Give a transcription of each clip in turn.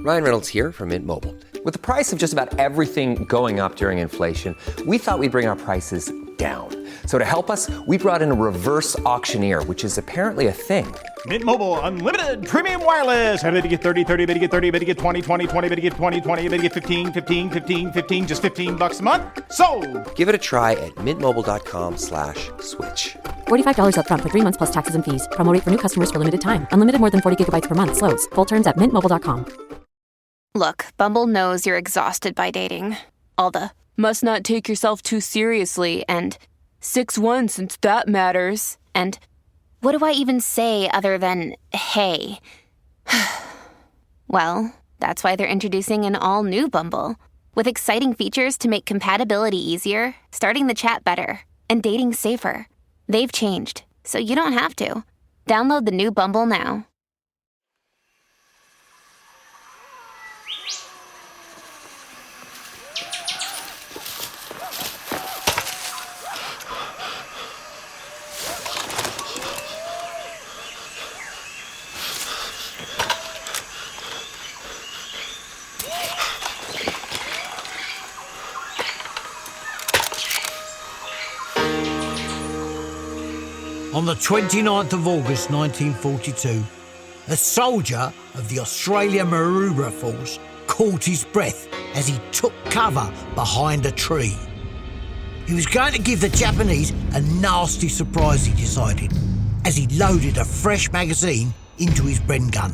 Ryan Reynolds here from Mint Mobile. With the price of just about everything going up during inflation, we thought we'd bring our prices down. So to help us, we brought in a reverse auctioneer, which is apparently a thing. Mint Mobile Unlimited Premium Wireless. How to get 30, 30, bit to get 30, bit to get 20, 20, 20, bit to get 20, 20, bit to get 15, 15, 15, 15, just $15 a month? Sold! Give it a try at mintmobile.com/switch. $45 up front for 3 months plus taxes and fees. Promo rate for new customers for limited time. Unlimited more than 40 gigabytes per month. Slows full terms at mintmobile.com. Look, Bumble knows you're exhausted by dating. All the must not take yourself too seriously and 6'1" since that matters. And what do I even say other than hey? Well, that's why they're introducing an all-new Bumble with exciting features to make compatibility easier, starting the chat better, and dating safer. They've changed, so you don't have to. Download the new Bumble now. On the 29th of August 1942, a soldier of the Australian Maroubra Force caught his breath as he took cover behind a tree. He was going to give the Japanese a nasty surprise, he decided, as he loaded a fresh magazine into his Bren gun.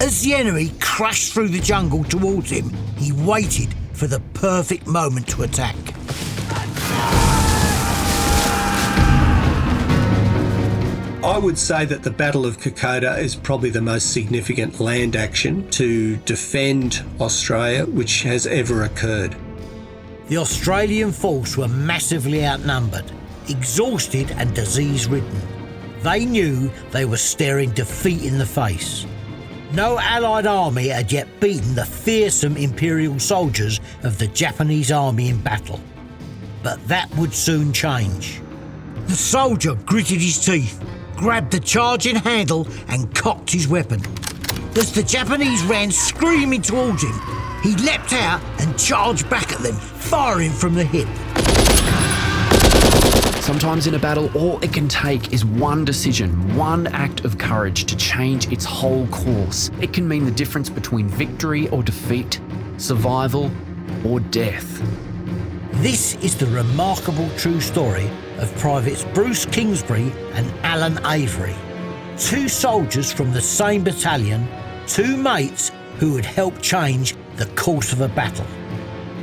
As the enemy crashed through the jungle towards him, he waited for the perfect moment to attack. I would say that the Battle of Kokoda is probably the most significant land action to defend Australia which has ever occurred. The Australian force were massively outnumbered, exhausted and disease-ridden. They knew they were staring defeat in the face. No Allied army had yet beaten the fearsome Imperial soldiers of the Japanese army in battle. But that would soon change. The soldier gritted his teeth, grabbed the charging handle and cocked his weapon. As the Japanese ran screaming towards him, he leapt out and charged back at them, firing from the hip. Sometimes in a battle, all it can take is one decision, one act of courage to change its whole course. It can mean the difference between victory or defeat, survival or death. This is the remarkable true story of Privates Bruce Kingsbury and Alan Avery. Two soldiers from the same battalion, two mates who would help change the course of a battle.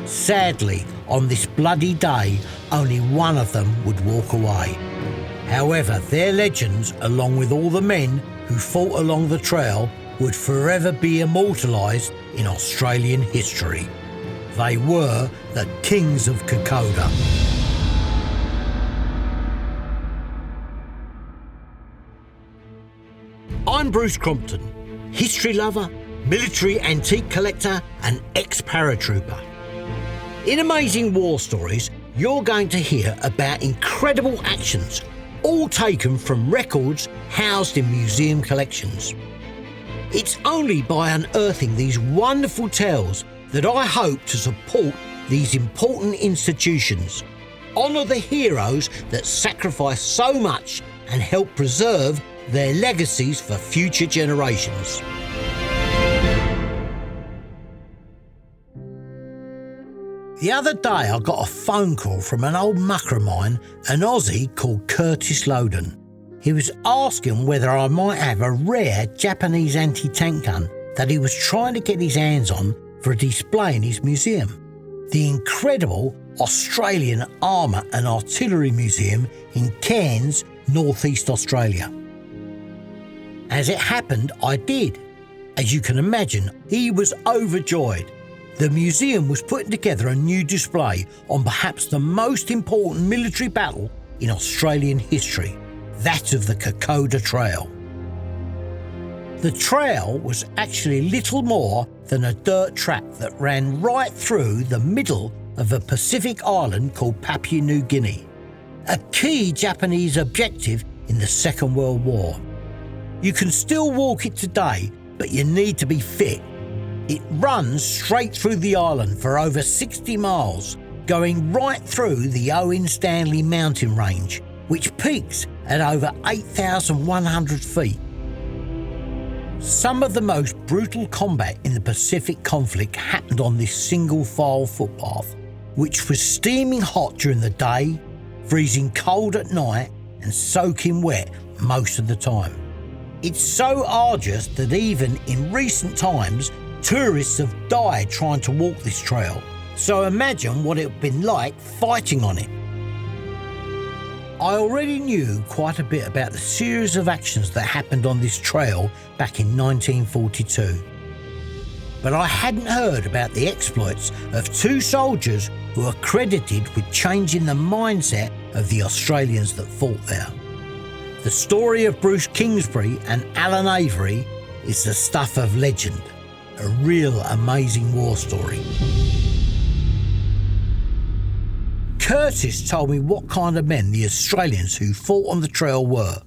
Sadly, on this bloody day, only one of them would walk away. However, their legends, along with all the men who fought along the trail, would forever be immortalised in Australian history. They were the Kings of Kokoda. I'm Bruce Crompton, history lover, military antique collector and ex-paratrooper. In Amazing War Stories, you're going to hear about incredible actions, all taken from records housed in museum collections. It's only by unearthing these wonderful tales that I hope to support these important institutions, honour the heroes that sacrifice so much and help preserve their legacies for future generations. The other day I got a phone call from an old mucker of mine, an Aussie called Kurtis Lowden. He was asking whether I might have a rare Japanese anti-tank gun that he was trying to get his hands on for a display in his museum, the incredible Australian Armour and Artillery Museum in Cairns, northeast Australia. As it happened, I did. As you can imagine, he was overjoyed. The museum was putting together a new display on perhaps the most important military battle in Australian history, that of the Kokoda Trail. The trail was actually little more than a dirt track that ran right through the middle of a Pacific island called Papua New Guinea, a key Japanese objective in the Second World War. You can still walk it today, but you need to be fit, It runs straight through the island for over 60 miles, going right through the Owen Stanley mountain range, which peaks at over 8,100 feet. Some of the most brutal combat in the Pacific conflict happened on this single-file footpath, which was steaming hot during the day, freezing cold at night and soaking wet most of the time. It's so arduous that even in recent times, tourists have died trying to walk this trail, so imagine what it would have been like fighting on it. I already knew quite a bit about the series of actions that happened on this trail back in 1942, but I hadn't heard about the exploits of two soldiers who are credited with changing the mindset of the Australians that fought there. The story of Bruce Kingsbury and Alan Avery is the stuff of legend, a real amazing war story. Kurtis told me what kind of men the Australians who fought on the trail were.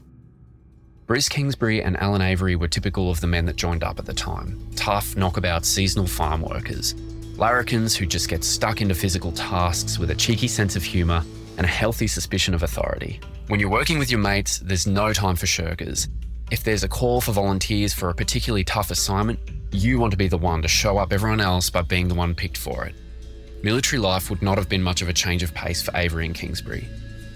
Bruce Kingsbury and Alan Avery were typical of the men that joined up at the time. Tough, knockabout, seasonal farm workers. Larrikins who just get stuck into physical tasks with a cheeky sense of humour and a healthy suspicion of authority. When you're working with your mates, there's no time for shirkers. If there's a call for volunteers for a particularly tough assignment, you want to be the one to show up everyone else by being the one picked for it. Military life would not have been much of a change of pace for Avery and Kingsbury.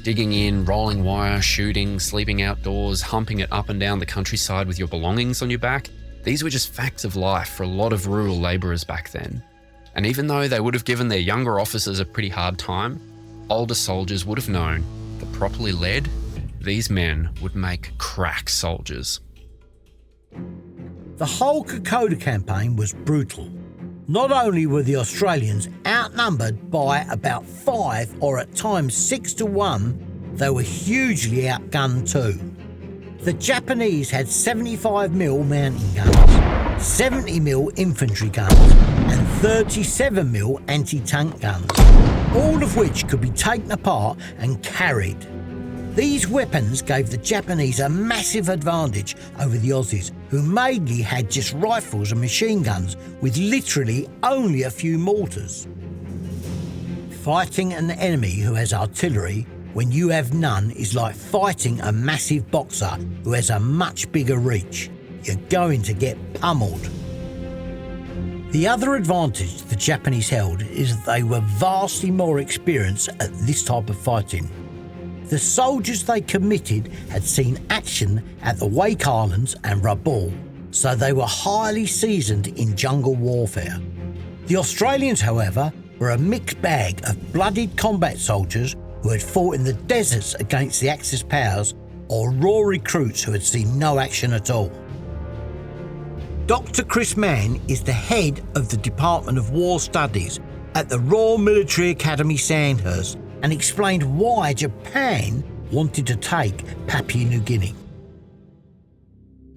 Digging in, rolling wire, shooting, sleeping outdoors, humping it up and down the countryside with your belongings on your back, these were just facts of life for a lot of rural labourers back then. And even though they would have given their younger officers a pretty hard time, older soldiers would have known that properly led, these men would make crack soldiers. The whole Kokoda campaign was brutal. Not only were the Australians outnumbered by about 5 or at times 6 to 1, they were hugely outgunned too. The Japanese had 75mm mountain guns, 70mm infantry guns and 37mm anti-tank guns, all of which could be taken apart and carried. These weapons gave the Japanese a massive advantage over the Aussies, who mainly had just rifles and machine guns with literally only a few mortars. Fighting an enemy who has artillery when you have none is like fighting a massive boxer who has a much bigger reach. You're going to get pummeled. The other advantage the Japanese held is that they were vastly more experienced at this type of fighting. The soldiers they committed had seen action at the Wake Islands and Rabaul, so they were highly seasoned in jungle warfare. The Australians, however, were a mixed bag of blooded combat soldiers who had fought in the deserts against the Axis powers, or raw recruits who had seen no action at all. Dr. Chris Mann is the head of the Department of War Studies at the Royal Military Academy Sandhurst, and explained why Japan wanted to take Papua New Guinea.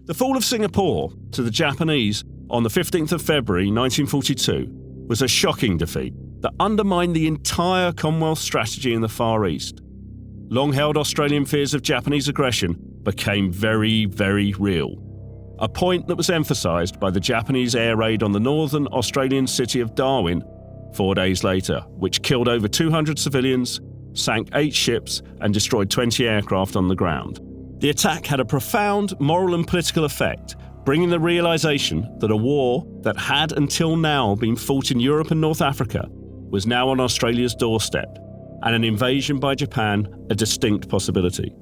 The fall of Singapore to the Japanese on the 15th of February 1942 was a shocking defeat that undermined the entire Commonwealth strategy in the Far East. Long-held Australian fears of Japanese aggression became very, very real, a point that was emphasised by the Japanese air raid on the northern Australian city of Darwin 4 days later, which killed over 200 civilians, sank 8 ships and destroyed 20 aircraft on the ground. The attack had a profound moral and political effect, bringing the realisation that a war that had until now been fought in Europe and North Africa was now on Australia's doorstep, and an invasion by Japan a distinct possibility.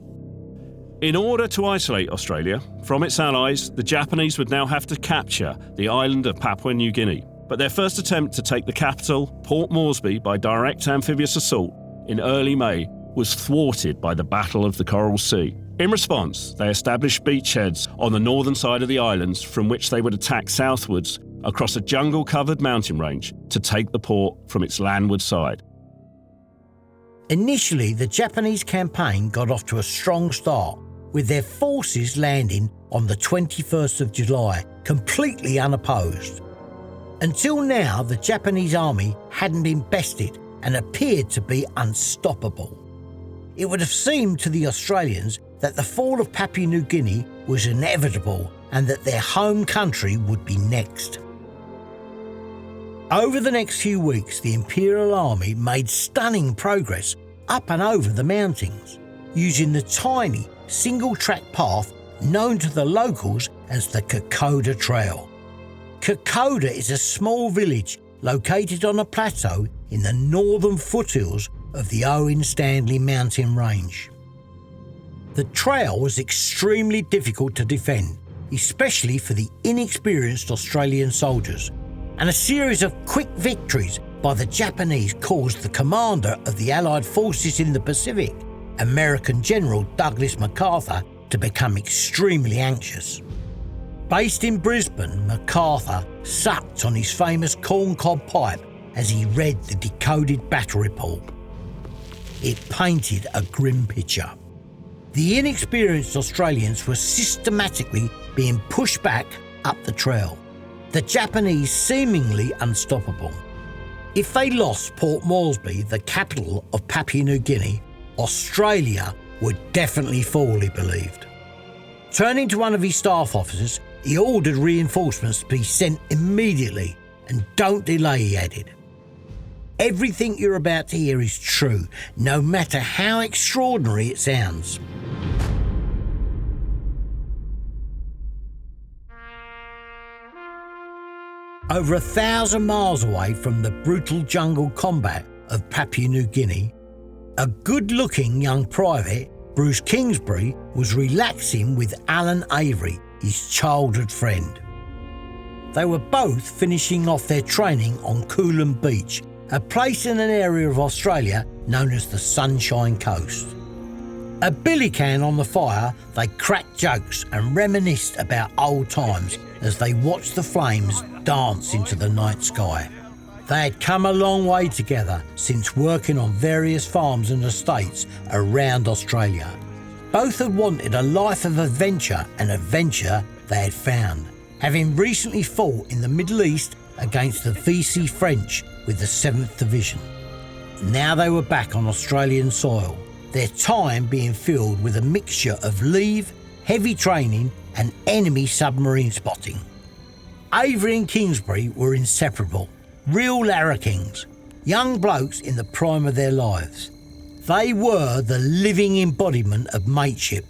In order to isolate Australia from its allies, the Japanese would now have to capture the island of Papua New Guinea. But their first attempt to take the capital, Port Moresby, by direct amphibious assault in early May was thwarted by the Battle of the Coral Sea. In response, they established beachheads on the northern side of the islands from which they would attack southwards across a jungle-covered mountain range to take the port from its landward side. Initially, the Japanese campaign got off to a strong start, with their forces landing on the 21st of July, completely unopposed. Until now, the Japanese army hadn't been bested and appeared to be unstoppable. It would have seemed to the Australians that the fall of Papua New Guinea was inevitable and that their home country would be next. Over the next few weeks, the Imperial Army made stunning progress up and over the mountains, using the tiny single-track path known to the locals as the Kokoda Trail. Kokoda is a small village located on a plateau in the northern foothills of the Owen Stanley mountain range. The trail was extremely difficult to defend, especially for the inexperienced Australian soldiers, and a series of quick victories by the Japanese caused the commander of the Allied forces in the Pacific, American General Douglas MacArthur, to become extremely anxious. Based in Brisbane, MacArthur sucked on his famous corncob pipe as he read the decoded battle report. It painted a grim picture. The inexperienced Australians were systematically being pushed back up the trail, the Japanese seemingly unstoppable. If they lost Port Moresby, the capital of Papua New Guinea, Australia would definitely fall, he believed. Turning to one of his staff officers, he ordered reinforcements to be sent immediately, and don't delay, he added. Everything you're about to hear is true, no matter how extraordinary it sounds. Over 1,000 miles away from the brutal jungle combat of Papua New Guinea, a good-looking young private, Bruce Kingsbury, was relaxing with Alan Avery, his childhood friend. They were both finishing off their training on Coolan Beach, a place in an area of Australia known as the Sunshine Coast. A billy can on the fire, they cracked jokes and reminisced about old times as they watched the flames dance into the night sky. They had come a long way together since working on various farms and estates around Australia. Both had wanted a life of adventure, and adventure they had found, having recently fought in the Middle East against the VC French with the 7th Division. Now they were back on Australian soil, their time being filled with a mixture of leave, heavy training and enemy submarine spotting. Avery and Kingsbury were inseparable, real larrakings, young blokes in the prime of their lives. They were the living embodiment of mateship,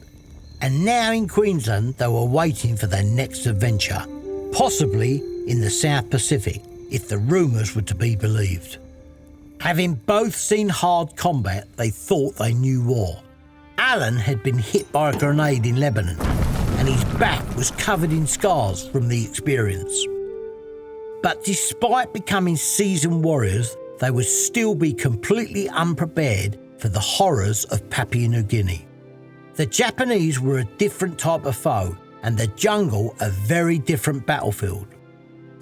and now in Queensland they were waiting for their next adventure, possibly in the South Pacific, if the rumours were to be believed. Having both seen hard combat, they thought they knew war. Alan had been hit by a grenade in Lebanon, and his back was covered in scars from the experience. But despite becoming seasoned warriors, they would still be completely unprepared for the horrors of Papua New Guinea. The Japanese were a different type of foe, and the jungle a very different battlefield.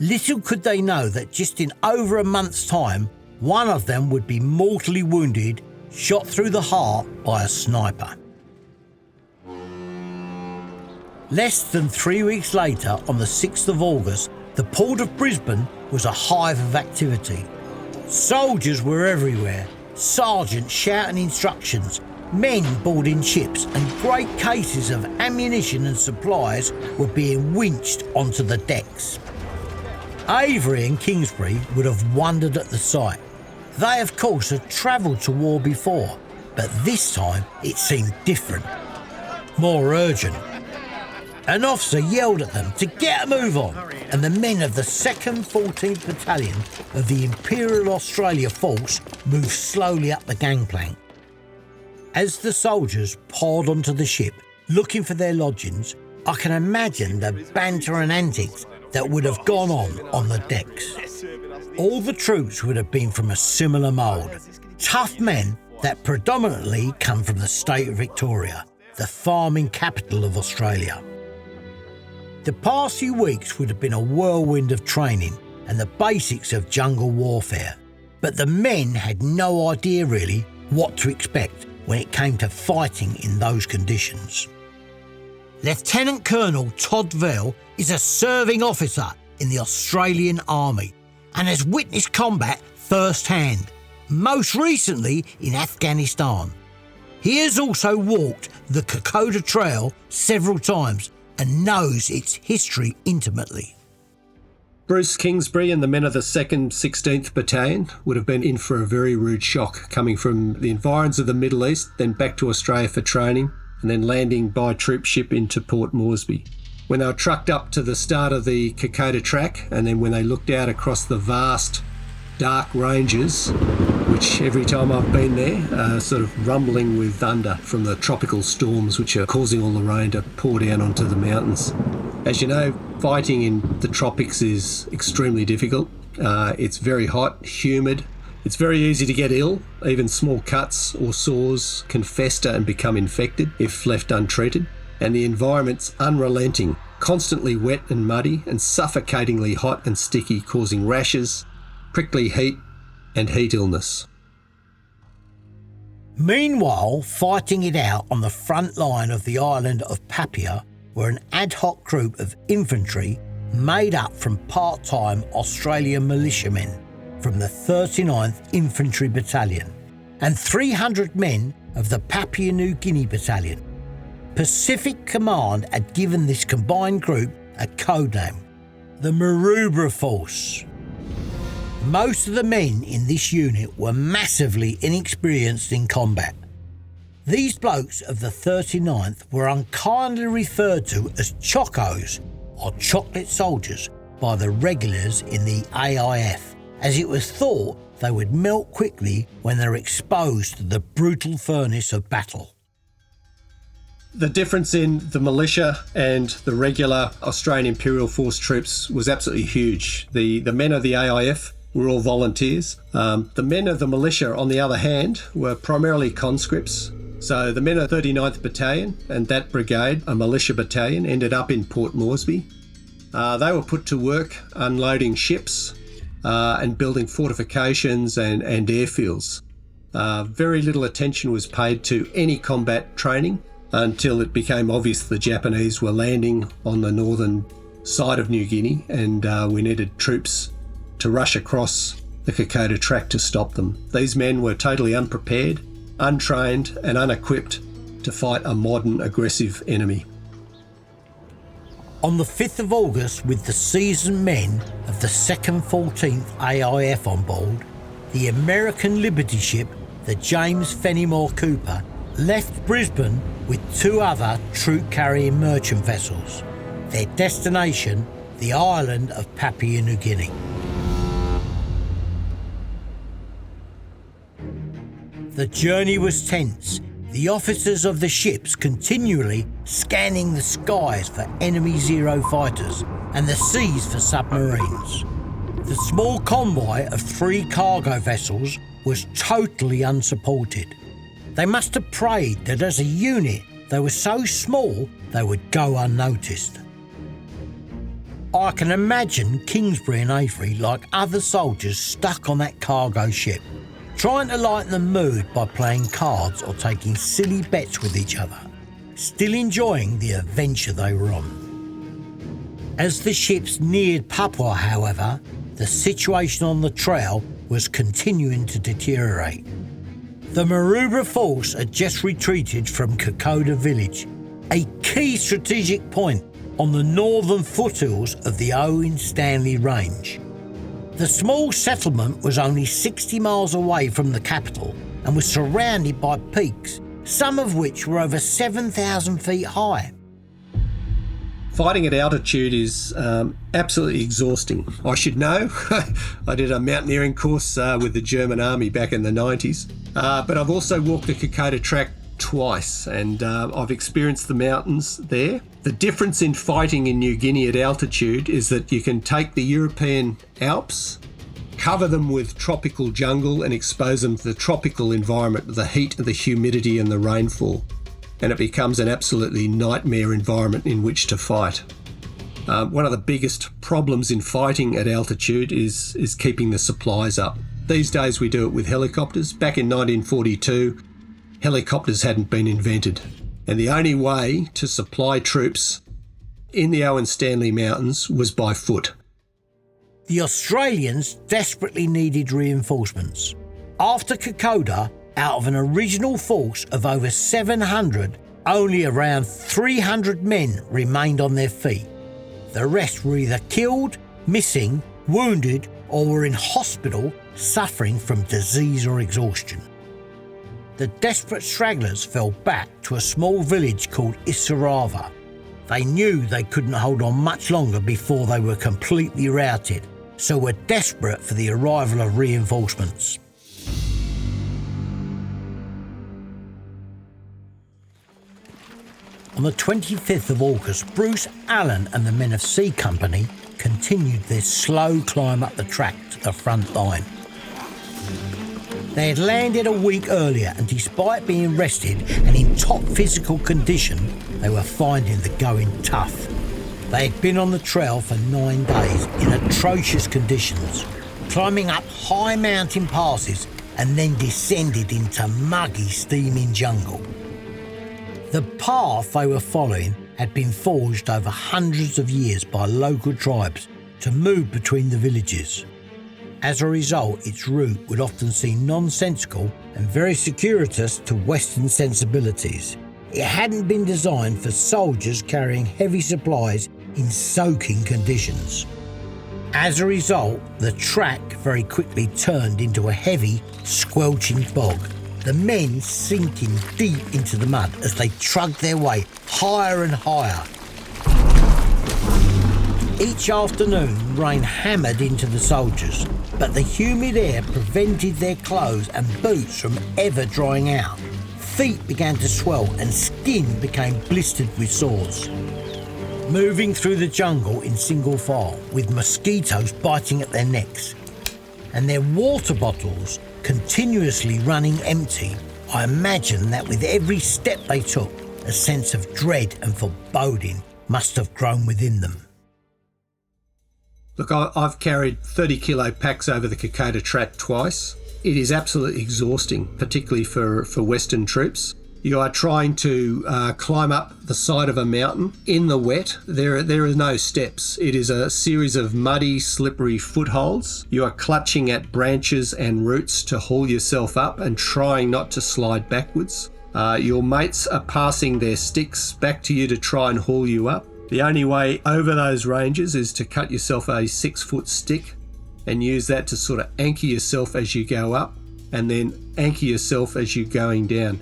Little could they know that just in over a month's time, one of them would be mortally wounded, shot through the heart by a sniper. Less than 3 weeks later, on the 6th of August, the port of Brisbane was a hive of activity. Soldiers were everywhere, sergeants shouting instructions, men boarding ships, and great cases of ammunition and supplies were being winched onto the decks. Avery and Kingsbury would have wondered at the sight. They, of course, had travelled to war before, but this time it seemed different, more urgent. An officer yelled at them to get a move on, and the men of the 2nd 14th Battalion of the Imperial Australia Force moved slowly up the gangplank. As the soldiers poured onto the ship, looking for their lodgings, I can imagine the banter and antics that would have gone on the decks. All the troops would have been from a similar mould, tough men that predominantly come from the state of Victoria, the farming capital of Australia. The past few weeks would have been a whirlwind of training and the basics of jungle warfare, but the men had no idea really what to expect when it came to fighting in those conditions. Lieutenant Colonel Todd Vail is a serving officer in the Australian Army and has witnessed combat firsthand, most recently in Afghanistan. He has also walked the Kokoda Trail several times and knows its history intimately. Bruce Kingsbury and the men of the 2nd 16th Battalion would have been in for a very rude shock, coming from the environs of the Middle East, then back to Australia for training, and then landing by troop ship into Port Moresby. When they were trucked up to the start of the Kokoda track, and then when they looked out across the vast, dark ranges, which every time I've been there are sort of rumbling with thunder from the tropical storms which are causing all the rain to pour down onto the mountains. As you know, fighting in the tropics is extremely difficult. It's very hot, humid. It's very easy to get ill. Even small cuts or sores can fester and become infected if left untreated. And the environment's unrelenting, constantly wet and muddy and suffocatingly hot and sticky, causing rashes, prickly heat and heat illness. Meanwhile, fighting it out on the front line of the island of Papua were an ad hoc group of infantry made up from part-time Australian militiamen from the 39th Infantry Battalion and 300 men of the Papua New Guinea Battalion. Pacific Command had given this combined group a codename, the Maroubra Force. Most of the men in this unit were massively inexperienced in combat. These blokes of the 39th were unkindly referred to as chocos, or chocolate soldiers, by the regulars in the AIF, as it was thought they would melt quickly when they were exposed to the brutal furnace of battle. The difference in the militia and the regular Australian Imperial Force troops was absolutely huge. The men of the AIF were all volunteers. The men of the militia, on the other hand, were primarily conscripts. So the men of the 39th Battalion and that brigade, a militia battalion, ended up in Port Moresby. They were put to work unloading ships and building fortifications and airfields. Very little attention was paid to any combat training until it became obvious the Japanese were landing on the northern side of New Guinea, and we needed troops to rush across the Kokoda track to stop them. These men were totally unprepared, untrained and unequipped to fight a modern aggressive enemy. On the 5th of August, with the seasoned men of the 2nd 14th AIF on board, the American Liberty ship, the James Fenimore Cooper, left Brisbane with 2 other troop-carrying merchant vessels. Their destination, the island of Papua New Guinea. The journey was tense, the officers of the ships continually scanning the skies for enemy Zero fighters and the seas for submarines. The small convoy of 3 cargo vessels was totally unsupported. They must have prayed that as a unit they were so small they would go unnoticed. I can imagine Kingsbury and Avery, like other soldiers stuck on that cargo ship, trying to lighten the mood by playing cards or taking silly bets with each other, still enjoying the adventure they were on. As the ships neared Papua, however, the situation on the trail was continuing to deteriorate. The Maroubra Force had just retreated from Kokoda village, a key strategic point on the northern foothills of the Owen Stanley Range. The small settlement was only 60 miles away from the capital and was surrounded by peaks, some of which were over 7,000 feet high. Fighting at altitude is absolutely exhausting. I should know. I did a mountaineering course with the German Army back in the 90s. But I've also walked the Kokoda track twice, and I've experienced the mountains there. The difference in fighting in New Guinea at altitude is that you can take the European Alps, cover them with tropical jungle and expose them to the tropical environment, the heat, the humidity and the rainfall. And it becomes an absolutely nightmare environment in which to fight. One of the biggest problems in fighting at altitude is keeping the supplies up. These days we do it with helicopters. Back in 1942, helicopters hadn't been invented. And the only way to supply troops in the Owen Stanley Mountains was by foot. The Australians desperately needed reinforcements. After Kokoda, out of an original force of over 700, only around 300 men remained on their feet. The rest were either killed, missing, wounded, or were in hospital suffering from disease or exhaustion. The desperate stragglers fell back to a small village called Isarava. They knew they couldn't hold on much longer before they were completely routed, so were desperate for the arrival of reinforcements. On the 25th of August, Bruce Allen and the men of C Company continued their slow climb up the track to the front line. They had landed a week earlier, and despite being rested and in top physical condition, they were finding the going tough. They had been on the trail for 9 days in atrocious conditions, climbing up high mountain passes and then descended into muggy, steaming jungle. The path they were following had been forged over hundreds of years by local tribes to move between the villages. As a result, its route would often seem nonsensical and very circuitous to Western sensibilities. It hadn't been designed for soldiers carrying heavy supplies in soaking conditions. As a result, the track very quickly turned into a heavy, squelching bog, the men sinking deep into the mud as they trudged their way higher and higher. Each afternoon, rain hammered into the soldiers, but the humid air prevented their clothes and boots from ever drying out. Feet began to swell and skin became blistered with sores. Moving through the jungle in single file, with mosquitoes biting at their necks, and their water bottles continuously running empty, I imagine that with every step they took, a sense of dread and foreboding must have grown within them. Look, I've carried 30-kilo packs over the Kokoda track twice. It is absolutely exhausting, particularly for Western troops. You are trying to climb up the side of a mountain in the wet. There are no steps. It is a series of muddy, slippery footholds. You are clutching at branches and roots to haul yourself up and trying not to slide backwards. Your mates are passing their sticks back to you to try and haul you up. The only way over those ranges is to cut yourself a 6-foot stick and use that to sort of anchor yourself as you go up and then anchor yourself as you're going down.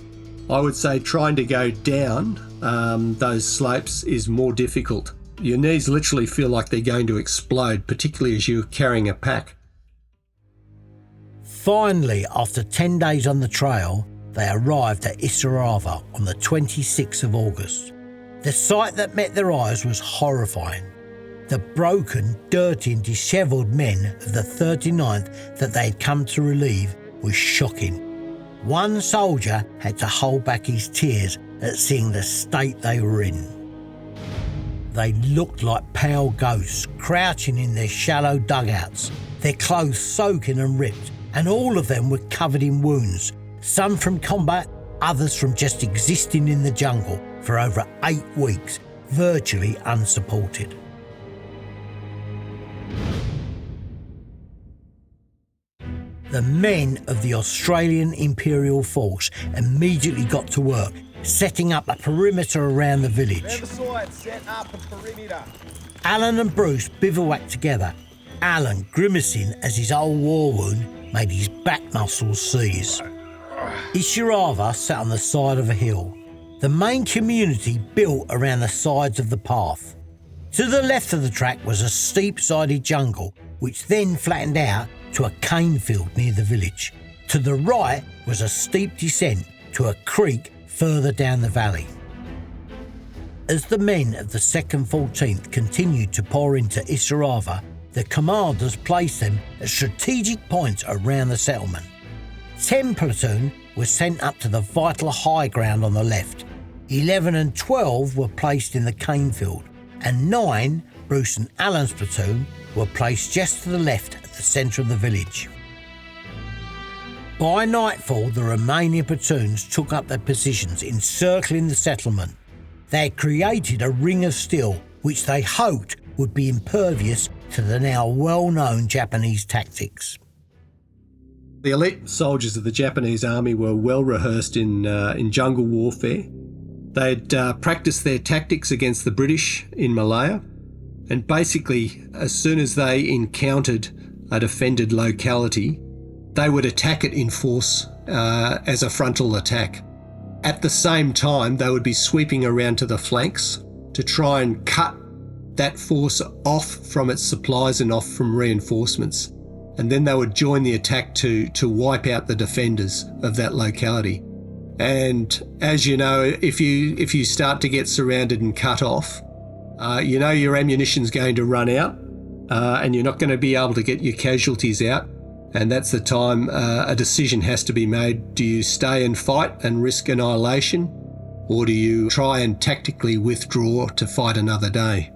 I would say trying to go down those slopes is more difficult. Your knees literally feel like they're going to explode, particularly as you're carrying a pack. Finally, after 10 days on the trail, they arrived at Isarava on the 26th of August. The sight that met their eyes was horrifying. The broken, dirty and dishevelled men of the 39th that they had come to relieve was shocking. One soldier had to hold back his tears at seeing the state they were in. They looked like pale ghosts, crouching in their shallow dugouts, their clothes soaking and ripped, and all of them were covered in wounds, some from combat, others from just existing in the jungle for over 8 weeks, virtually unsupported. The men of the Australian Imperial Force immediately got to work, setting up a perimeter around the village. Set up a perimeter. Alan and Bruce bivouacked together, Alan grimacing as his old war wound made his back muscles seize. Isarava sat on the side of a hill. The main community built around the sides of the path. To the left of the track was a steep-sided jungle, which then flattened out to a cane field near the village. To the right was a steep descent to a creek further down the valley. As the men of the 2nd 14th continued to pour into Isarava, the commanders placed them at strategic points around the settlement. 10 platoon were sent up to the vital high ground on the left. 11 and 12 were placed in the cane field, and 9, Bruce and Alan's platoon, were placed just to the left at the centre of the village. By nightfall, the remaining platoons took up their positions encircling the settlement. They had created a ring of steel which they hoped would be impervious to the now well-known Japanese tactics. The elite soldiers of the Japanese army were well rehearsed in jungle warfare. They'd practiced their tactics against the British in Malaya. And basically, as soon as they encountered a defended locality, they would attack it in force as a frontal attack. At the same time, they would be sweeping around to the flanks to try and cut that force off from its supplies and off from reinforcements. And then they would join the attack to wipe out the defenders of that locality. And as you know, if you start to get surrounded and cut off, you know your ammunition's going to run out, and you're not going to be able to get your casualties out. And that's the time a decision has to be made. Do you stay and fight and risk annihilation, or do you try and tactically withdraw to fight another day?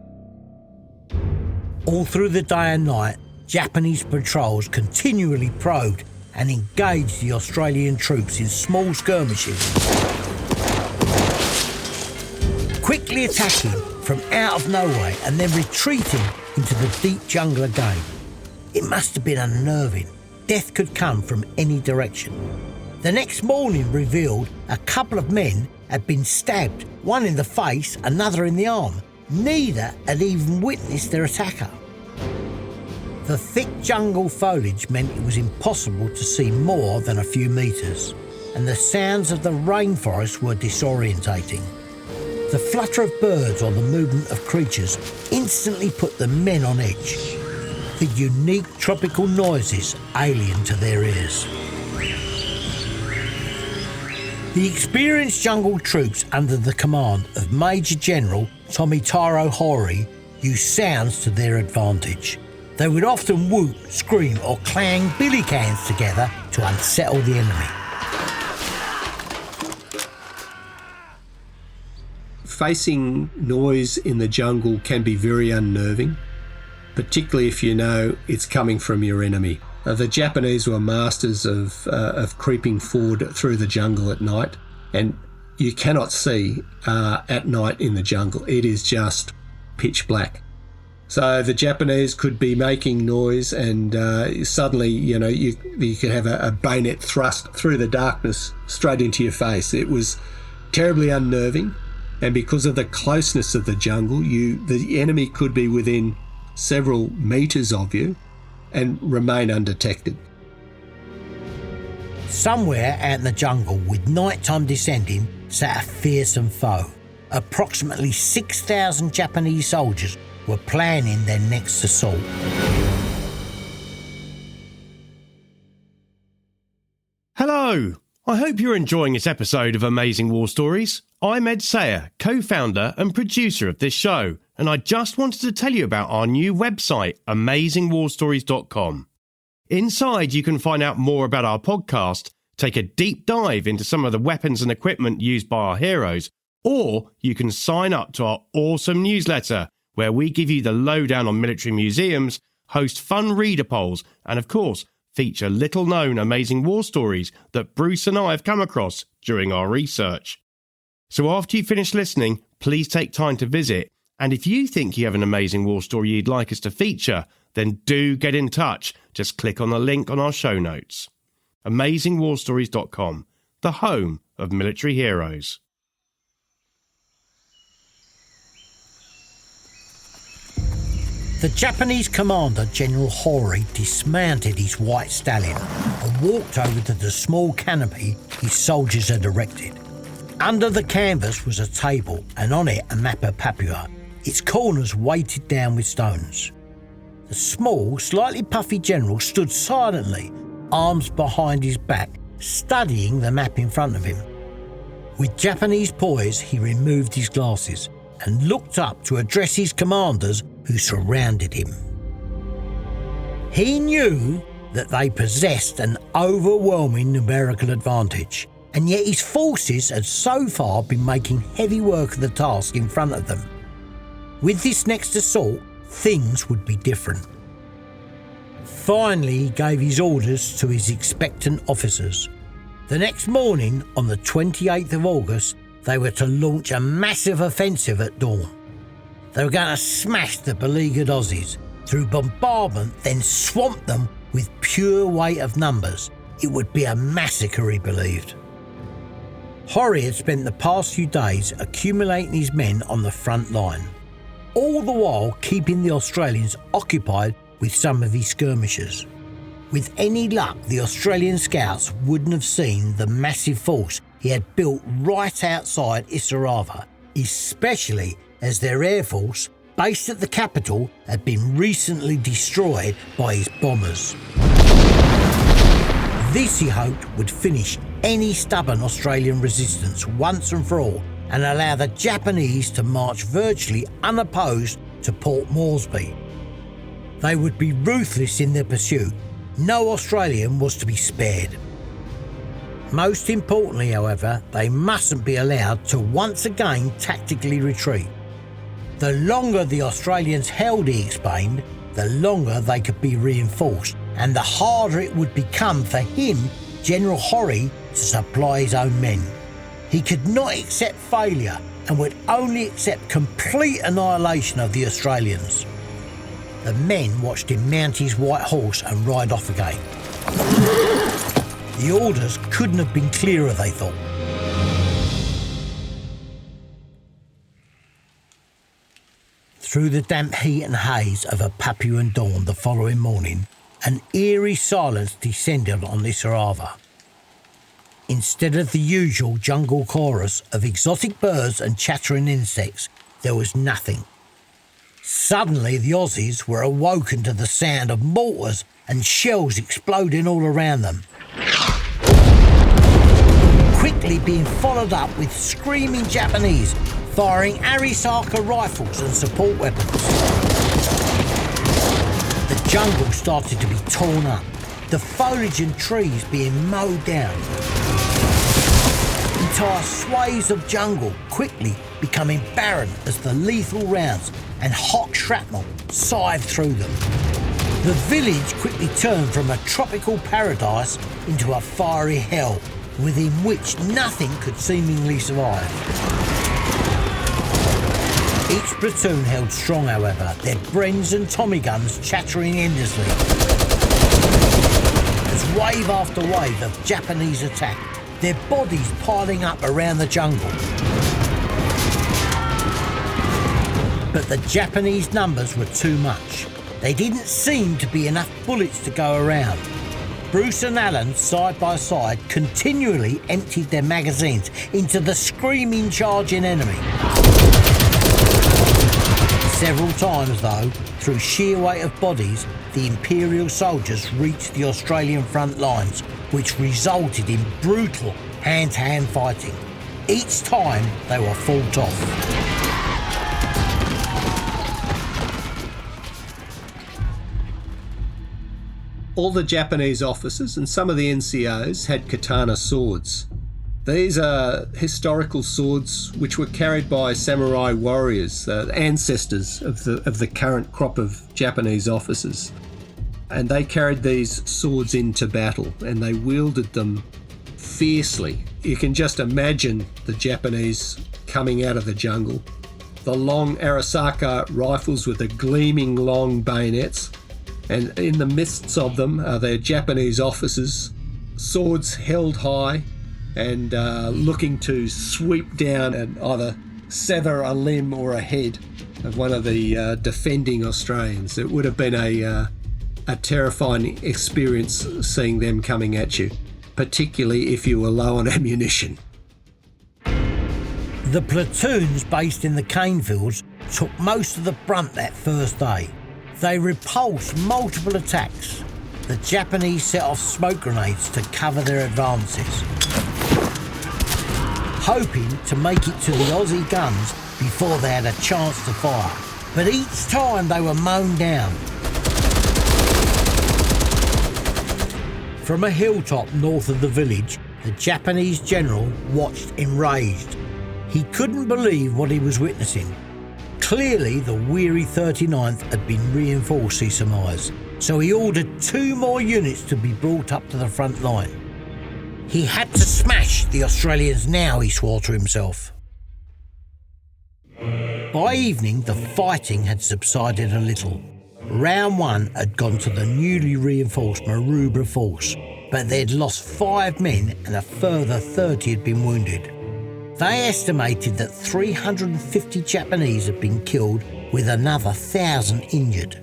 All through the day and night, Japanese patrols continually probed and engaged the Australian troops in small skirmishes, quickly attacking from out of nowhere and then retreating into the deep jungle again. It must have been unnerving. Death could come from any direction. The next morning revealed a couple of men had been stabbed, one in the face, another in the arm. Neither had even witnessed their attacker. The thick jungle foliage meant it was impossible to see more than a few metres, and the sounds of the rainforest were disorientating. The flutter of birds or the movement of creatures instantly put the men on edge. The unique tropical noises alien to their ears. The experienced jungle troops under the command of Major General Tomitaro Hori used sounds to their advantage. They would often whoop, scream or clang billy cans together to unsettle the enemy. Facing noise in the jungle can be very unnerving, particularly if you know it's coming from your enemy. The Japanese were masters of creeping forward through the jungle at night, and you cannot see at night in the jungle. It is just pitch black. So the Japanese could be making noise, and suddenly, you could have a bayonet thrust through the darkness straight into your face. It was terribly unnerving, and because of the closeness of the jungle, the enemy could be within several metres of you and remain undetected. Somewhere out in the jungle, with nighttime descending, sat a fearsome foe. Approximately 6,000 Japanese soldiers were planning their next assault. Hello! I hope you're enjoying this episode of Amazing War Stories. I'm Ed Sayer, co-founder and producer of this show, and I just wanted to tell you about our new website, amazingwarstories.com. Inside, you can find out more about our podcast, take a deep dive into some of the weapons and equipment used by our heroes, or you can sign up to our awesome newsletter, where we give you the lowdown on military museums, host fun reader polls, and of course, feature little-known amazing war stories that Bruce and I have come across during our research. So after you finish listening, please take time to visit, and if you think you have an amazing war story you'd like us to feature, then do get in touch. Just click on the link on our show notes. AmazingWarStories.com, the home of military heroes. The Japanese commander, General Hori, dismounted his white stallion and walked over to the small canopy his soldiers had erected. Under the canvas was a table, and on it a map of Papua, its corners weighted down with stones. The small, slightly puffy general stood silently, arms behind his back, studying the map in front of him. With Japanese poise, he removed his glasses and looked up to address his commanders who surrounded him. He knew that they possessed an overwhelming numerical advantage, and yet his forces had so far been making heavy work of the task in front of them. With this next assault, things would be different. Finally, he gave his orders to his expectant officers. The next morning, on the 28th of August, they were to launch a massive offensive at dawn. They were going to smash the beleaguered Aussies through bombardment, then swamp them with pure weight of numbers. It would be a massacre, he believed. Hori had spent the past few days accumulating his men on the front line. all the while keeping the Australians occupied with some of his skirmishers. With any luck, the Australian scouts wouldn't have seen the massive force he had built right outside Isarava, especially as their air force, based at the capital, had been recently destroyed by his bombers. This, he hoped, would finish any stubborn Australian resistance once and for all and allow the Japanese to march virtually unopposed to Port Moresby. They would be ruthless in their pursuit. No Australian was to be spared. Most importantly, however, they mustn't be allowed to once again tactically retreat. The longer the Australians held, he explained, the longer they could be reinforced, and the harder it would become for him, General Horry, to supply his own men. He could not accept failure and would only accept complete annihilation of the Australians. The men watched him mount his white horse and ride off again. The orders couldn't have been clearer, they thought. Through the damp heat and haze of a Papuan dawn the following morning, an eerie silence descended on Isarava. Instead of the usual jungle chorus of exotic birds and chattering insects, there was nothing. Suddenly the Aussies were awoken to the sound of mortars and shells exploding all around them, quickly being followed up with screaming Japanese firing Arisaka rifles and support weapons. The jungle started to be torn up, the foliage and trees being mowed down. Entire swathes of jungle quickly becoming barren as the lethal rounds and hot shrapnel scythed through them. The village quickly turned from a tropical paradise into a fiery hell, within which nothing could seemingly survive. Each platoon held strong, however, their Brens and Tommy guns chattering endlessly, as wave after wave of Japanese attack, their bodies piling up around the jungle. But the Japanese numbers were too much. There didn't seem to be enough bullets to go around. Bruce and Alan, side by side, continually emptied their magazines into the screaming, charging enemy. Several times, though, through sheer weight of bodies, the Imperial soldiers reached the Australian front lines, which resulted in brutal hand-to-hand fighting. Each time they were fought off. All the Japanese officers and some of the NCOs had katana swords. These are historical swords which were carried by samurai warriors, ancestors of the current crop of Japanese officers. And they carried these swords into battle and they wielded them fiercely. You can just imagine the Japanese coming out of the jungle. The long Arisaka rifles with the gleaming long bayonets, and in the midst of them are their Japanese officers, swords held high, and looking to sweep down and either sever a limb or a head of one of the defending Australians. It would have been a terrifying experience seeing them coming at you, particularly if you were low on ammunition. The platoons based in the cane fields took most of the brunt that first day. They repulsed multiple attacks. The Japanese set off smoke grenades to cover their advances, hoping to make it to the Aussie guns before they had a chance to fire. But each time they were mown down. From a hilltop north of the village, the Japanese general watched enraged. He couldn't believe what he was witnessing. Clearly, the weary 39th had been reinforced, he surmised, so he ordered 2 more units to be brought up to the front line. He had to smash the Australians now, he swore to himself. By evening, the fighting had subsided a little. Round 1 had gone to the newly reinforced Maroubra Force, but they'd lost 5 men and a further 30 had been wounded. They estimated that 350 Japanese had been killed with another 1,000 injured.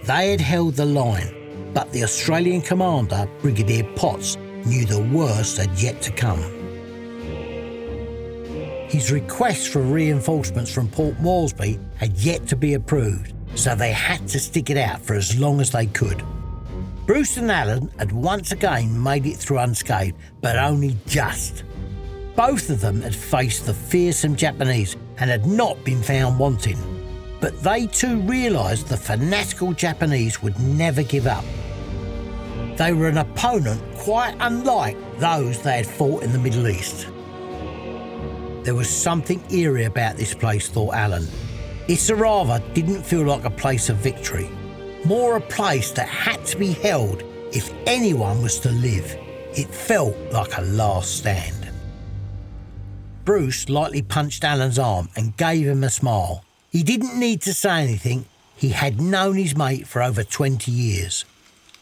They had held the line, but the Australian commander, Brigadier Potts, knew the worst had yet to come. His request for reinforcements from Port Moresby had yet to be approved, so they had to stick it out for as long as they could. Bruce and Alan had once again made it through unscathed, but only just. Both of them had faced the fearsome Japanese and had not been found wanting. But they too realised the fanatical Japanese would never give up. They were an opponent quite unlike those they had fought in the Middle East. There was something eerie about this place, thought Alan. Isarava didn't feel like a place of victory, more a place that had to be held if anyone was to live. It felt like a last stand. Bruce lightly punched Alan's arm and gave him a smile. He didn't need to say anything. He had known his mate for over 20 years.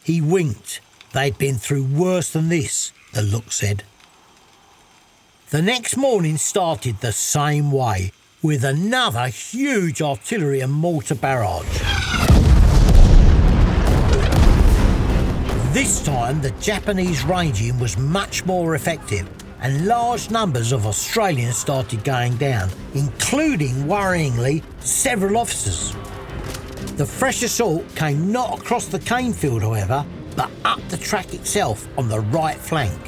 He winked. They'd been through worse than this, the look said. The next morning started the same way, with another huge artillery and mortar barrage. This time the Japanese ranging was much more effective, and large numbers of Australians started going down, including, worryingly, several officers. The fresh assault came not across the cane field, however, but up the track itself on the right flank.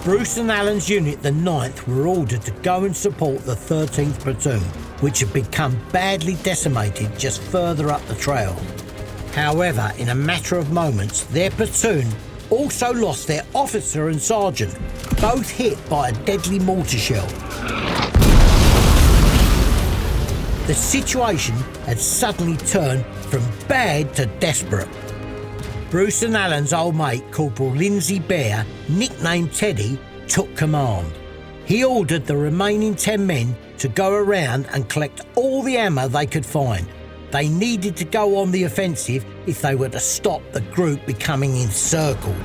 Bruce and Alan's unit, the 9th, were ordered to go and support the 13th platoon, which had become badly decimated just further up the trail. However, in a matter of moments, their platoon also lost their officer and sergeant, both hit by a deadly mortar shell. The situation had suddenly turned from bad to desperate. Bruce and Alan's old mate, Corporal Lindsay Bear, nicknamed Teddy, took command. He ordered the remaining 10 men to go around and collect all the ammo they could find. They needed to go on the offensive if they were to stop the group becoming encircled.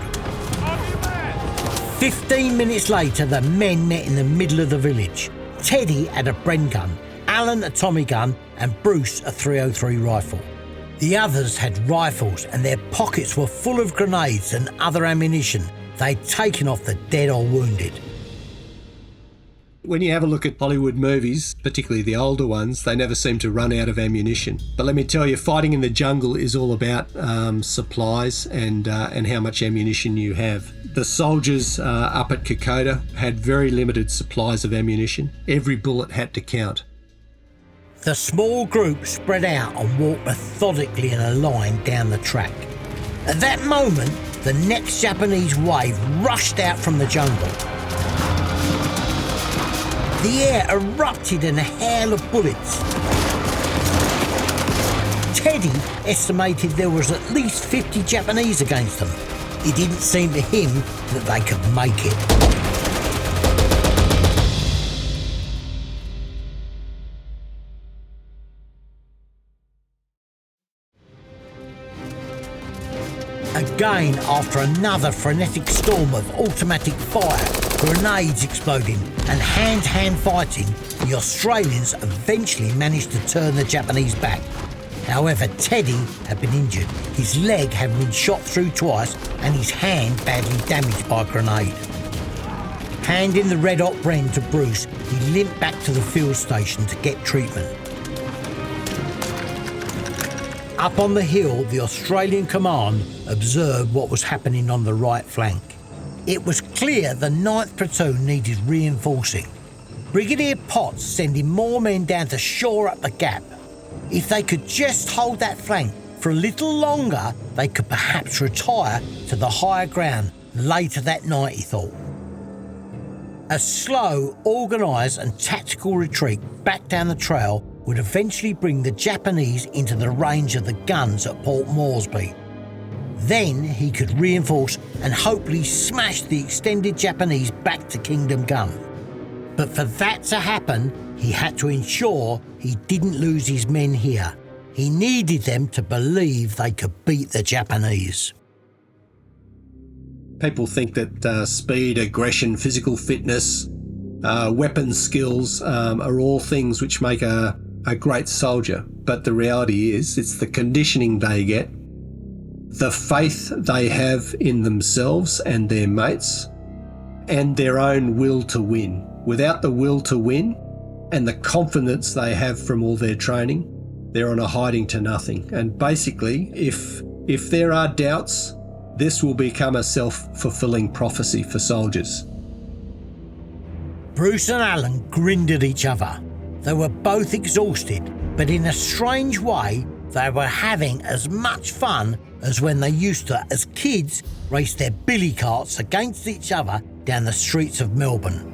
15 minutes later, the men met in the middle of the village. Teddy had a Bren gun, Alan a Tommy gun, and Bruce a .303 rifle. The others had rifles and their pockets were full of grenades and other ammunition they'd taken off the dead or wounded. When you have a look at Hollywood movies, particularly the older ones, they never seem to run out of ammunition. But let me tell you, fighting in the jungle is all about supplies and how much ammunition you have. The soldiers up at Kokoda had very limited supplies of ammunition. Every bullet had to count. The small group spread out and walked methodically in a line down the track. At that moment, the next Japanese wave rushed out from the jungle. The air erupted in a hail of bullets. Teddy estimated there was at least 50 Japanese against them. It didn't seem to him that they could make it. Again, after another frenetic storm of automatic fire, grenades exploding and hand-to-hand fighting, the Australians eventually managed to turn the Japanese back. However, Teddy had been injured, his leg had been shot through twice and his hand badly damaged by a grenade. Handing the red-hot Bren to Bruce, he limped back to the field station to get treatment. Up on the hill, the Australian command observed what was happening on the right flank. It was clear the 9th platoon needed reinforcing. Brigadier Potts sending more men down to shore up the gap. If they could just hold that flank for a little longer, they could perhaps retire to the higher ground later that night, he thought. A slow, organised and tactical retreat back down the trail would eventually bring the Japanese into the range of the guns at Port Moresby. Then he could reinforce and hopefully smash the extended Japanese back to Kingdom Come. But for that to happen, he had to ensure he didn't lose his men here. He needed them to believe they could beat the Japanese. People think that speed, aggression, physical fitness, weapon skills are all things which make a a great soldier, but the reality is it's the conditioning they get, the faith they have in themselves and their mates, and their own will to win. Without the will to win and the confidence they have from all their training, they're on a hiding to nothing. And basically, if there are doubts, this will become a self-fulfilling prophecy for soldiers. Bruce and Alan grinned at each other. They were both exhausted, but in a strange way, they were having as much fun as when they used to, as kids, race their billy carts against each other down the streets of Melbourne.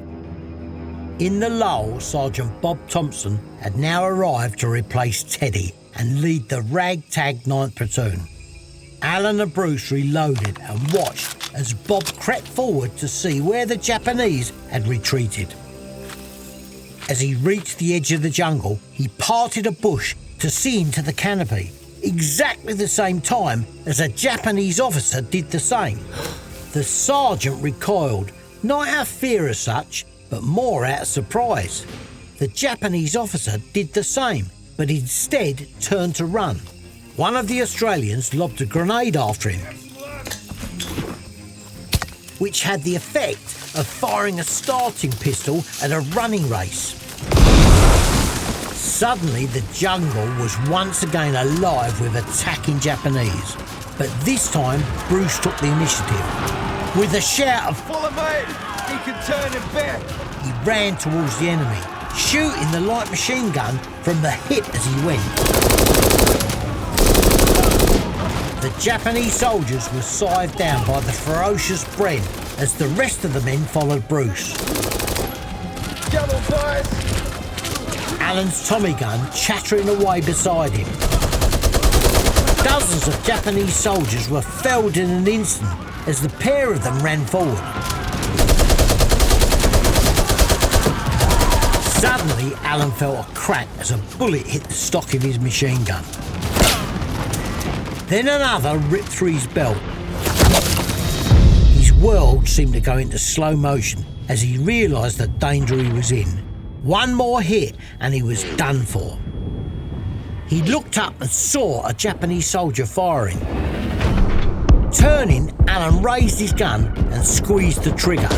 In the lull, Sergeant Bob Thompson had now arrived to replace Teddy and lead the ragtag 9th Platoon. Alan and Bruce reloaded and watched as Bob crept forward to see where the Japanese had retreated. As he reached the edge of the jungle, he parted a bush to see into the canopy, exactly the same time as a Japanese officer did the same. The sergeant recoiled, not out of fear as such, but more out of surprise. The Japanese officer did the same, but instead turned to run. One of the Australians lobbed a grenade after him, which had the effect of firing a starting pistol at a running race. Suddenly, the jungle was once again alive with attacking Japanese, but this time Bruce took the initiative. With a shout of "Follow me! He can turn him back!" he ran towards the enemy, shooting the light machine gun from the hip as he went. The Japanese soldiers were scythed down by the ferocious Bren as the rest of the men followed Bruce. Come on, boys! Alan's Tommy gun chattering away beside him. Dozens of Japanese soldiers were felled in an instant as the pair of them ran forward. Suddenly, Alan felt a crack as a bullet hit the stock of his machine gun. Then another ripped through his belt. His world seemed to go into slow motion as he realised the danger he was in. One more hit and he was done for. He looked up and saw a Japanese soldier firing. Turning, Alan raised his gun and squeezed the trigger.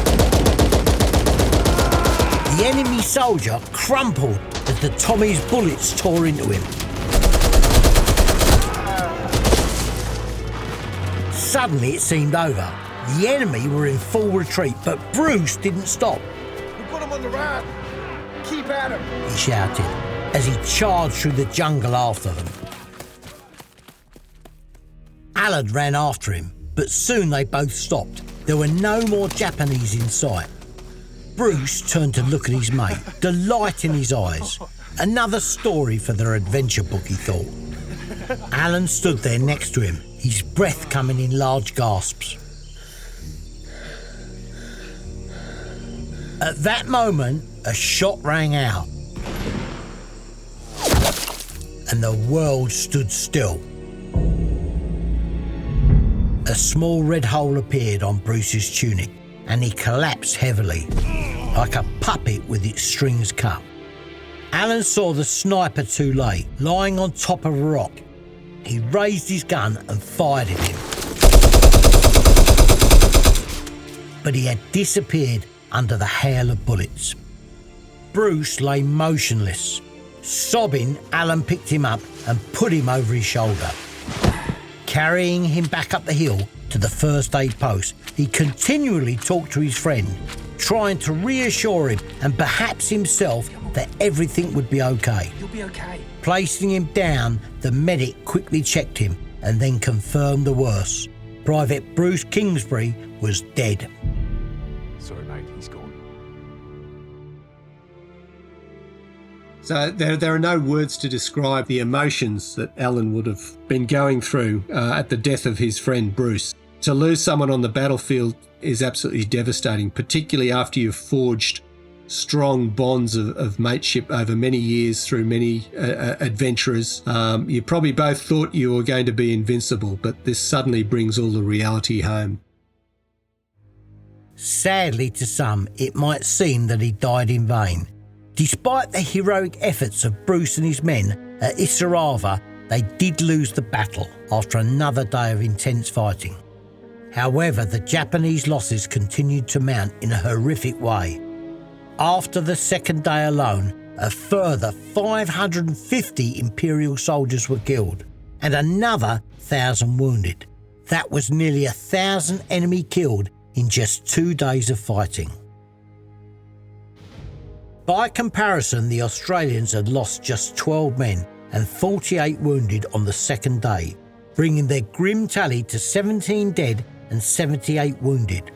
The enemy soldier crumpled as the Tommy's bullets tore into him. Suddenly it seemed over. The enemy were in full retreat, but Bruce didn't stop. We've got him on the run! Keep at him! He shouted as he charged through the jungle after them. Alan ran after him, but soon they both stopped. There were no more Japanese in sight. Bruce turned to look at his mate, delight in his eyes. Another story for their adventure book, he thought. Alan stood there next to him, his breath coming in large gasps. At that moment, a shot rang out, and the world stood still. A small red hole appeared on Bruce's tunic, and he collapsed heavily, like a puppet with its strings cut. Alan saw the sniper too late, lying on top of a rock. He raised his gun and fired at him. But he had disappeared under the hail of bullets. Bruce lay motionless. Sobbing, Alan picked him up and put him over his shoulder. Carrying him back up the hill to the first aid post, he continually talked to his friend, trying to reassure him and perhaps himself that everything would be okay. You'll be okay. Placing him down, the medic quickly checked him and then confirmed the worst. Private Bruce Kingsbury was dead. Sorry, mate, he's gone. So there are no words to describe the emotions that Alan would have been going through at the death of his friend Bruce. To lose someone on the battlefield is absolutely devastating, particularly after you've forged strong bonds of mateship over many years through many adventurers. You probably both thought you were going to be invincible, but this suddenly brings all the reality home. Sadly to some, it might seem that he died in vain. Despite the heroic efforts of Bruce and his men at Isarava, they did lose the battle after another day of intense fighting. However, the Japanese losses continued to mount in a horrific way. After the second day alone, a further 550 Imperial soldiers were killed and another 1,000 wounded. That was nearly 1,000 enemy killed in just 2 days of fighting. By comparison, the Australians had lost just 12 men and 48 wounded on the second day, bringing their grim tally to 17 dead and 78 wounded.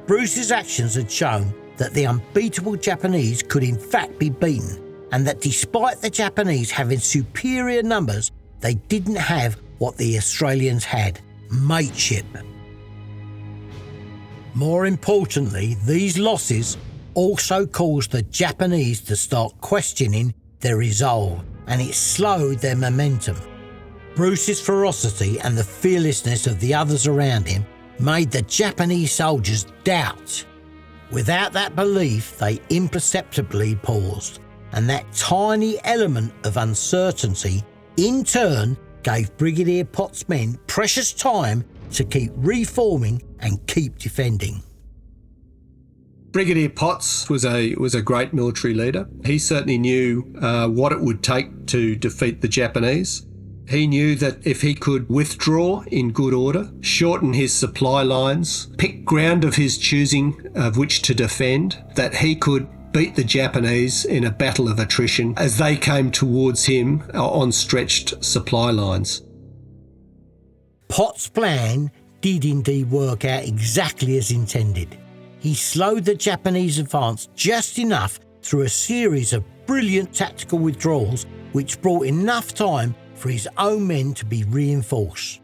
Bruce's actions had shown that the unbeatable Japanese could in fact be beaten, and that despite the Japanese having superior numbers, they didn't have what the Australians had: mateship. More importantly, these losses also caused the Japanese to start questioning their resolve, and it slowed their momentum. Bruce's ferocity and the fearlessness of the others around him made the Japanese soldiers doubt. Without that belief, they imperceptibly paused, and that tiny element of uncertainty in turn gave Brigadier Potts' men precious time to keep reforming and keep defending. Brigadier Potts was a great military leader. He certainly knew what it would take to defeat the Japanese. He knew that if he could withdraw in good order, shorten his supply lines, pick ground of his choosing of which to defend, that he could beat the Japanese in a battle of attrition as they came towards him on stretched supply lines. Potts' plan did indeed work out exactly as intended. He slowed the Japanese advance just enough through a series of brilliant tactical withdrawals, which brought enough time for his own men to be reinforced.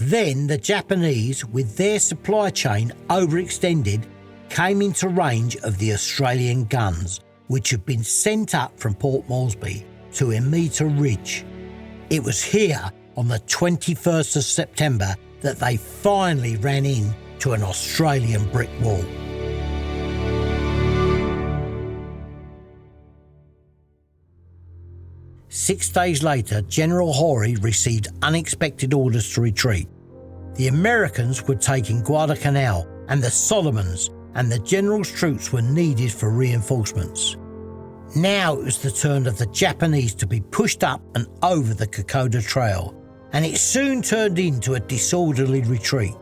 Then the Japanese, with their supply chain overextended, came into range of the Australian guns, which had been sent up from Port Moresby to Emita Ridge. It was here on the 21st of September that they finally ran into an Australian brick wall. Six days later, General Horry received unexpected orders to retreat. The Americans were taking Guadalcanal and the Solomons, and the General's troops were needed for reinforcements. Now it was the turn of the Japanese to be pushed up and over the Kokoda Trail, and it soon turned into a disorderly retreat.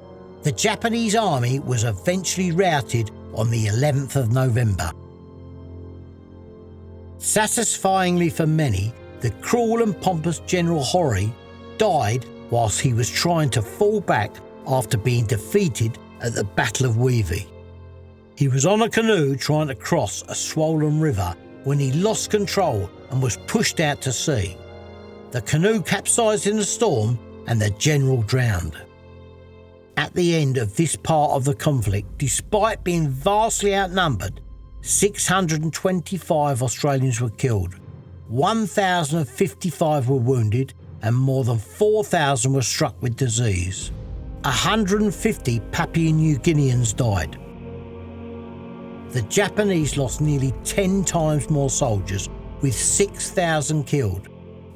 The Japanese army was eventually routed on the 11th of November. Satisfyingly for many, the cruel and pompous General Horry died whilst he was trying to fall back after being defeated at the Battle of Weavy. He was on a canoe trying to cross a swollen river when he lost control and was pushed out to sea. The canoe capsized in a storm and the general drowned. At the end of this part of the conflict, despite being vastly outnumbered, 625 Australians were killed, 1,055 were wounded, and more than 4,000 were struck with disease. 150 Papua New Guineans died. The Japanese lost nearly 10 times more soldiers, with 6,000 killed.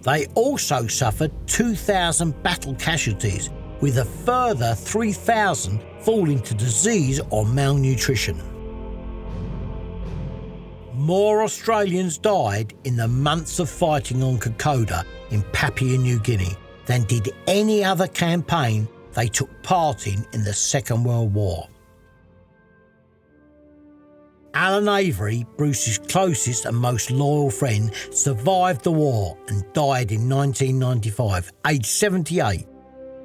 They also suffered 2,000 battle casualties, with a further 3,000 falling to disease or malnutrition. More Australians died in the months of fighting on Kokoda in Papua New Guinea than did any other campaign they took part in the Second World War. Alan Avery, Bruce's closest and most loyal friend, survived the war and died in 1995, aged 78.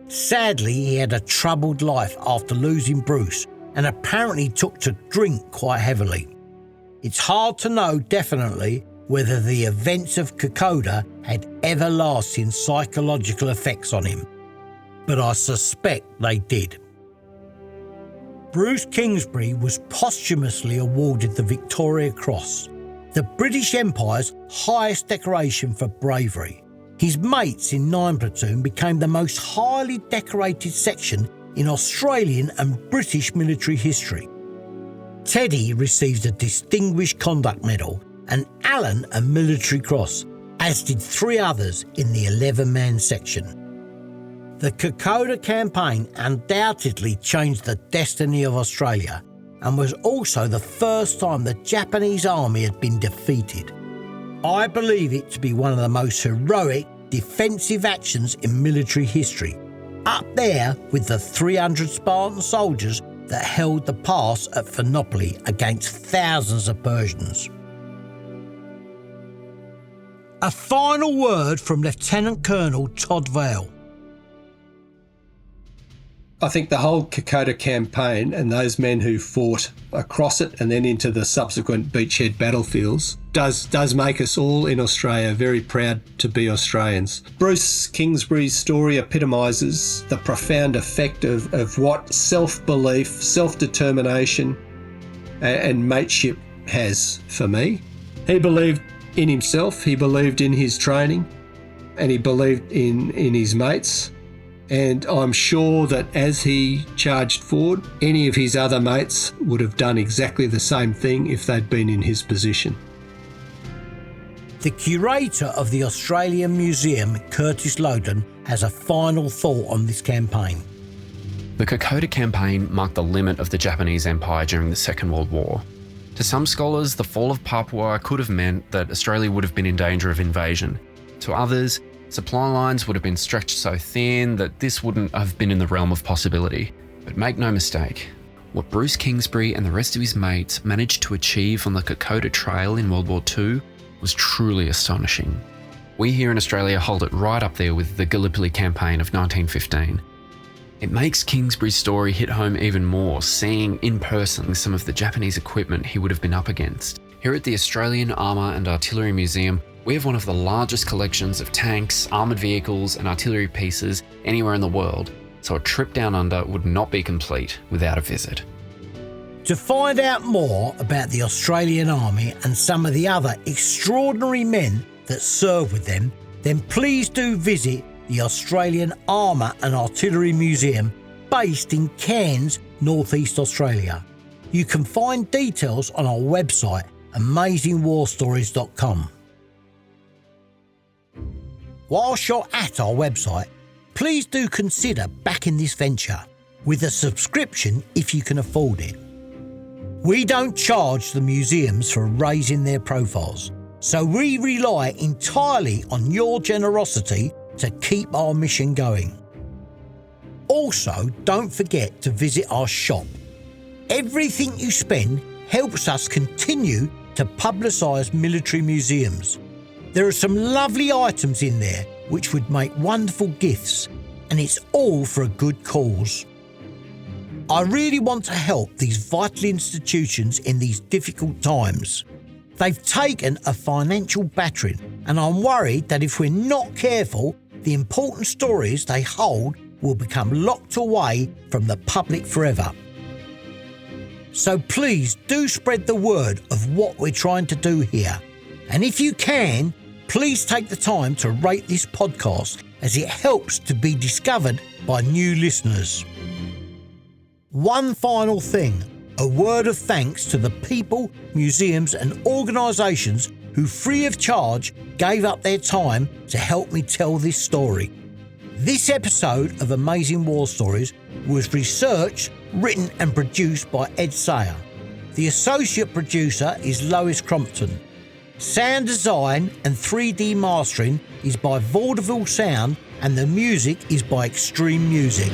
Sadly, he had a troubled life after losing Bruce and apparently took to drink quite heavily. It's hard to know definitely whether the events of Kokoda had everlasting psychological effects on him, but I suspect they did. Bruce Kingsbury was posthumously awarded the Victoria Cross, the British Empire's highest decoration for bravery. His mates in 9 Platoon became the most highly decorated section in Australian and British military history. Teddy received a Distinguished Conduct Medal, and Alan a military cross, as did 3 others in the 11-man section. The Kokoda campaign undoubtedly changed the destiny of Australia and was also the first time the Japanese army had been defeated. I believe it to be one of the most heroic defensive actions in military history, up there with the 300 Spartan soldiers that held the pass at Thermopylae against thousands of Persians. A final word from Lieutenant Colonel Todd Vail. I think the whole Kokoda campaign and those men who fought across it and then into the subsequent beachhead battlefields does make us all in Australia very proud to be Australians. Bruce Kingsbury's story epitomises the profound effect of what self-belief, self-determination and mateship has for me. He believed in himself, he believed in his training, and he believed in his mates. And I'm sure that as he charged forward, any of his other mates would have done exactly the same thing if they'd been in his position. The curator of the Australian Museum, Kurtis Lowden, has a final thought on this campaign. The Kokoda campaign marked the limit of the Japanese Empire during the Second World War. To some scholars, the fall of Papua could have meant that Australia would have been in danger of invasion. To others, supply lines would have been stretched so thin that this wouldn't have been in the realm of possibility. But make no mistake, what Bruce Kingsbury and the rest of his mates managed to achieve on the Kokoda Trail in World War II was truly astonishing. We here in Australia hold it right up there with the Gallipoli campaign of 1915. It makes Kingsbury's story hit home even more, seeing in person some of the Japanese equipment he would have been up against. Here at the Australian Armour and Artillery Museum, we have one of the largest collections of tanks, armoured vehicles and artillery pieces anywhere in the world, so a trip down under would not be complete without a visit. To find out more about the Australian Army and some of the other extraordinary men that serve with them, then please do visit the Australian Armour and Artillery Museum based in Cairns, North East Australia. You can find details on our website, amazingwarstories.com. Whilst you're at our website, please do consider backing this venture with a subscription if you can afford it. We don't charge the museums for raising their profiles, so we rely entirely on your generosity to keep our mission going. Also, don't forget to visit our shop. Everything you spend helps us continue to publicise military museums. There are some lovely items in there which would make wonderful gifts, and it's all for a good cause. I really want to help these vital institutions in these difficult times. They've taken a financial battering, and I'm worried that if we're not careful, the important stories they hold will become locked away from the public forever. So please do spread the word of what we're trying to do here. And if you can, please take the time to rate this podcast, as it helps to be discovered by new listeners. One final thing, a word of thanks to the people, museums and organisations who free of charge gave up their time to help me tell this story. This episode of Amazing War Stories was researched, written and produced by Ed Sayer. The associate producer is Lois Crompton. Sound design and 3D mastering is by Vaudeville Sound, and the music is by Extreme Music.